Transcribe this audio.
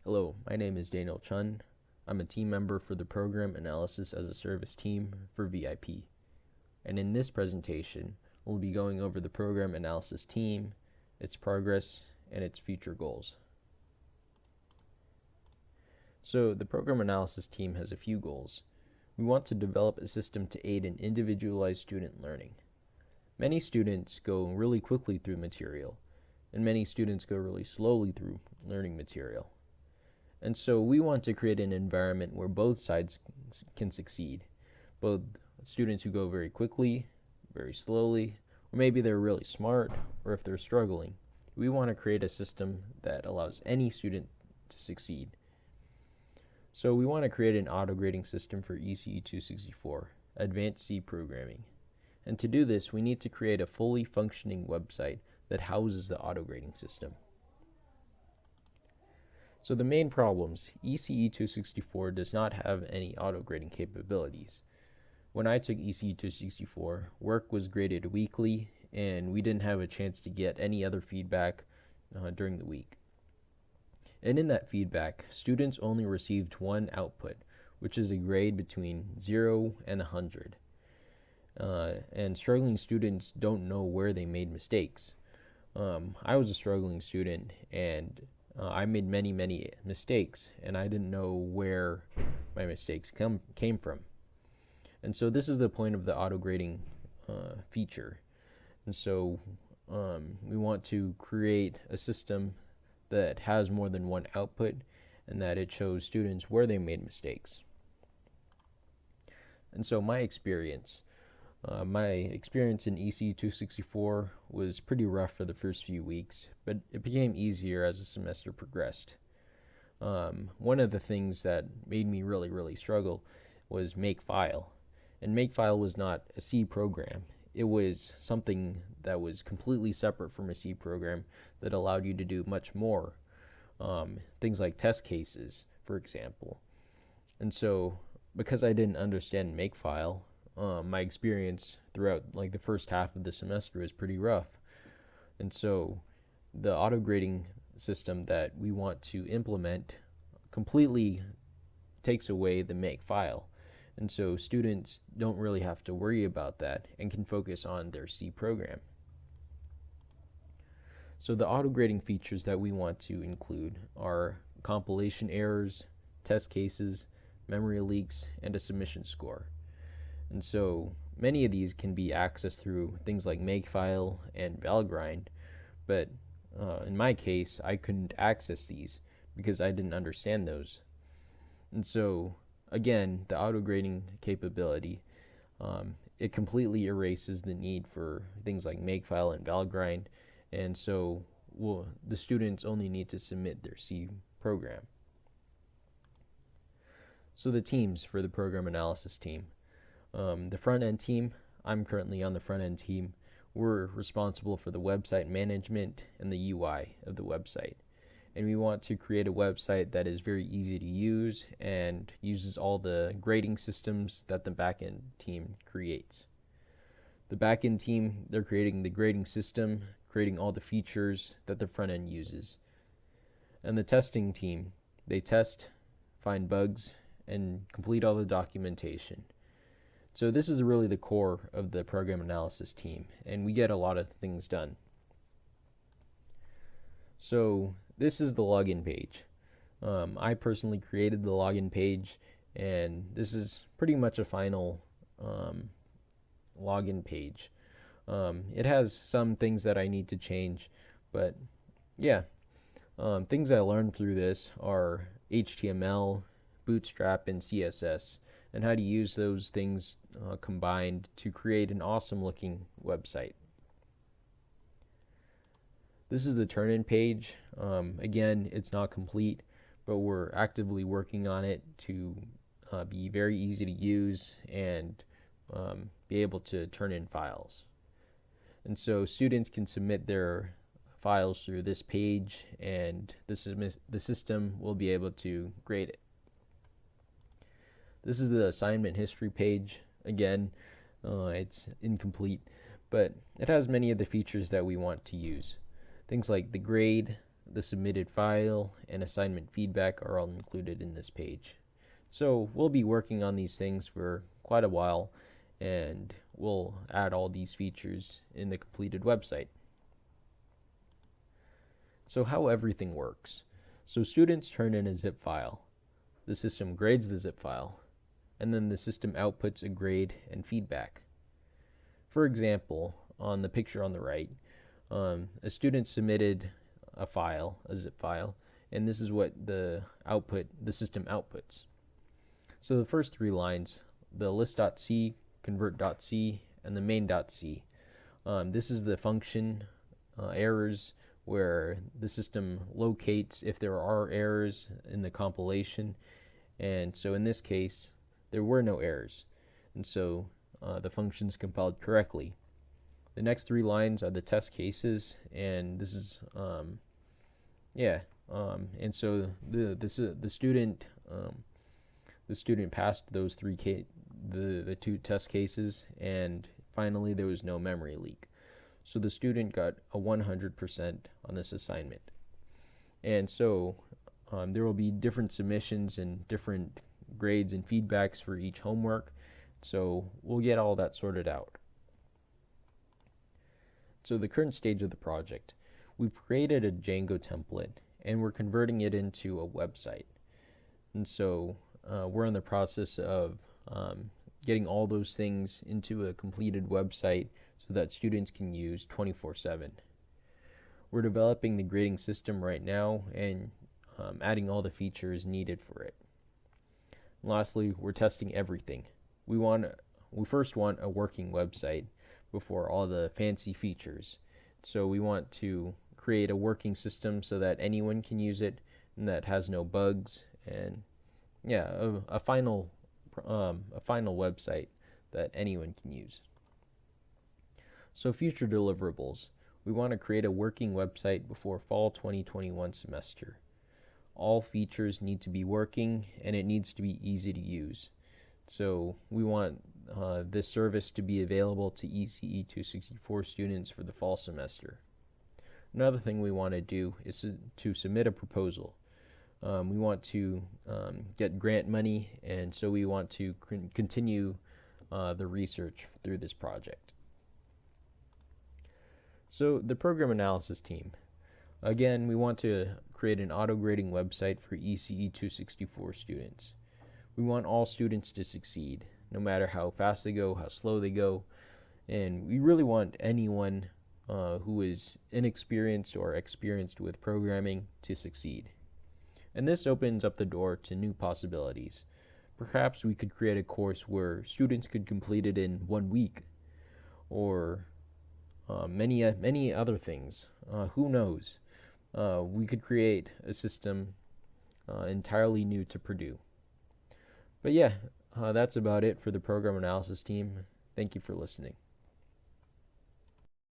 Hello, my name is Daniel Chun. I'm a team member for the Program Analysis as a Service team for VIP. And in this presentation, we'll be going over the Program Analysis team, its progress, and its future goals. So the Program Analysis team has a few goals. We want to develop a system to aid in individualized student learning. Many students go really quickly through material, and many students go really slowly through learning material. And so we want to create an environment where both sides can succeed. Both students who go very quickly, very slowly, or maybe they're really smart, or if they're struggling. We want to create a system that allows any student to succeed. So we want to create an auto-grading system for ECE 264, Advanced C Programming. And to do this, we need to create a fully functioning website that houses the auto-grading system. So the main problems, ECE 264 does not have any auto-grading capabilities. When I took ECE 264, work was graded weekly, and we didn't have a chance to get any other feedback during the week. And in that feedback, students only received one output, which is a grade between 0 and 100. And struggling students don't know where they made mistakes. I was a struggling student, and I made many mistakes, and I didn't know where my mistakes came from. And so this is the point of the auto-grading feature. And so we want to create a system that has more than one output and that it shows students where they made mistakes. And so my experience in ECE 264 was pretty rough for the first few weeks, but it became easier as the semester progressed. One of the things that made me really struggle was Makefile. And Makefile was not a C program. It was something that was completely separate from a C program that allowed you to do much more. Things like test cases, for example. And so, because I didn't understand Makefile, my experience throughout the first half of the semester was pretty rough. And so the auto grading system that we want to implement completely takes away the Makefile. And so students don't really have to worry about that and can focus on their C program. So the auto grading features that we want to include are compilation errors, test cases, memory leaks, and a submission score. And so many of these can be accessed through things like Makefile and Valgrind, but in my case, I couldn't access these because I didn't understand those. And so, again, the auto-grading capability, it completely erases the need for things like Makefile and Valgrind, and so the students only need to submit their C program. So the teams for the program analysis team. The front-end team, I'm currently on the front-end team. We're responsible for the website management and the UI of the website. And we want to create a website that is very easy to use and uses all the grading systems that the back-end team creates. The back-end team, they're creating the grading system, creating all the features that the front-end uses. And the testing team, they test, find bugs, and complete all the documentation. So this is really the core of the program analysis team, and we get a lot of things done. So this is the login page. I personally created the login page, and this is pretty much a final login page. It has some things that I need to change, but yeah. Things I learned through this are HTML, Bootstrap, and CSS, and how to use those things combined to create an awesome looking website. This is the turn-in page. Again, it's not complete, but we're actively working on it to be very easy to use and be able to turn in files. And so students can submit their files through this page, and the system will be able to grade it. This is the assignment history page. Again, it's incomplete, but it has many of the features that we want to use. Things like the grade, the submitted file, and assignment feedback are all included in this page. So we'll be working on these things for quite a while, and we'll add all these features in the completed website. So how everything works. So students turn in a zip file. The system grades the zip file, and then the system outputs a grade and feedback. For example, on the picture on the right, a student submitted a zip file, and this is what the system outputs. So the first three lines, the list.c, convert.c, and the main.c. This is the function errors where the system locates if there are errors in the compilation. And so in this case, there were no errors. And so the function's compiled correctly. The next three lines are the test cases, and this is, and so the student passed those the two test cases, and finally there was no memory leak. So the student got a 100% on this assignment. And so there will be different submissions and different grades and feedbacks for each homework. So we'll get all that sorted out. So the current stage of the project, we've created a Django template and we're converting it into a website. And so we're in the process of getting all those things into a completed website so that students can use 24/7. We're developing the grading system right now and adding all the features needed for it. And lastly, we're testing everything. We first want a working website before all the fancy features. So we want to create a working system so that anyone can use it and that has no bugs, and a final website that anyone can use. So future deliverables. We want to create a working website before fall 2021 semester. All features need to be working and it needs to be easy to use. So we want this service to be available to ECE 264 students for the fall semester. Another thing we want to do is to submit a proposal. We want to get grant money, and so we want to continue the research through this project. So the program analysis team. Again, we want to create an auto-grading website for ECE 264 students. We want all students to succeed, no matter how fast they go, how slow they go, and we really want anyone who is inexperienced or experienced with programming to succeed. And this opens up the door to new possibilities. Perhaps we could create a course where students could complete it in 1 week, or many other things. Who knows? We could create a system entirely new to Purdue. But that's about it for the program analysis team. Thank you for listening.